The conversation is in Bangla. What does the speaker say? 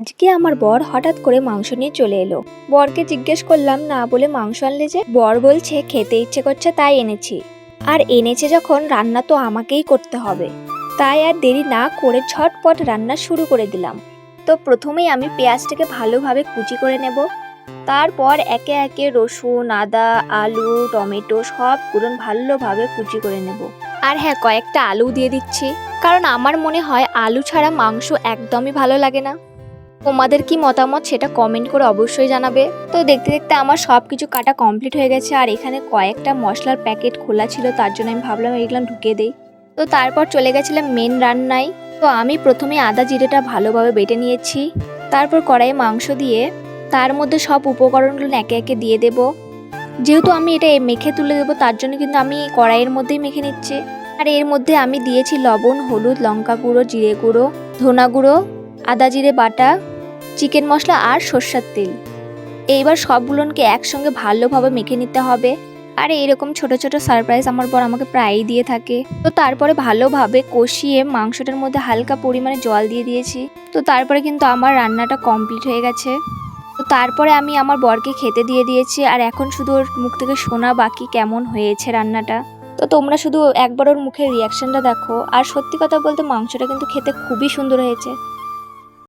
আজকে আমার বর হঠাৎ করে মাংস নিয়ে চলে এলো। বরকে জিজ্ঞেস করলাম না বলে মাংস আনলে যে? বর বলছে খেতে ইচ্ছে করছে তাই এনেছি। আর এনেছে যখন রান্না তো আমাকেই করতে হবে, তাই আর দেরি না করে ঝটপট রান্না শুরু করে দিলাম। তো প্রথমেই আমি পেঁয়াজটাকে ভালোভাবে কুচি করে নেব। তারপর একে একে রসুন, আদা, আলু, টমেটো সবগুলো ভালোভাবে কুচি করে নেব। আর হ্যাঁ, কয়েকটা আলু দিয়ে দিচ্ছি, কারণ আমার মনে হয় আলু ছাড়া মাংস একদমই ভালো লাগে না। তোমাদের কি মতামত সেটা কমেন্ট করে অবশ্যই জানাবে। তো দেখতে দেখতে আমার সব কিছু কাটা কমপ্লিট হয়ে গেছে, আর এখানে কয়েকটা মশলার প্যাকেট খোলা ছিল, তার জন্য আমি ভাবলাম এগুলো ঢুকিয়ে দেই। তো তারপর চলে গেছিলাম মেন রান্নায়। তো আমি প্রথমে আদা জিরেটা ভালোভাবে বেটে নিয়েছি। তারপর কড়াইয়ে মাংস দিয়ে তার মধ্যে সব উপকরণগুলো একে একে দিয়ে দেব। যেহেতু আমি এটা মেখে তুলে দেবো, তার জন্য কিন্তু আমি কড়াইয়ের মধ্যেই মেখে নিচ্ছি। আর এর মধ্যে আমি দিয়েছি লবণ, হলুদ, লঙ্কা গুঁড়ো, জিরে গুঁড়ো, ধনা গুঁড়ো, আদা জিরে বাটা, চিকেন মশলা আর সর্ষের তেল। এইবার সবগুলোকে একসঙ্গে ভালোভাবে মেখে নিতে হবে। আর এইরকম ছোট ছোট সারপ্রাইজ আমার বর আমাকে প্রায়ই দিয়ে থাকে। তো তারপরে ভালোভাবে কষিয়ে মাংসটার মধ্যে হালকা পরিমাণে জল দিয়ে দিয়েছি। তো তারপরে কিন্তু আমার রান্নাটা কমপ্লিট হয়ে গেছে। তো তারপরে আমি আমার বরকে খেতে দিয়ে দিয়েছি, আর এখন শুধু ওর মুখ থেকে শোনা বাকি কেমন হয়েছে রান্নাটা। তো তোমরা শুধু একবার ওর মুখের রিয়াকশনটা দেখো। আর সত্যি কথা বলতে মাংসটা কিন্তু খেতে খুবই সুন্দর হয়েছে।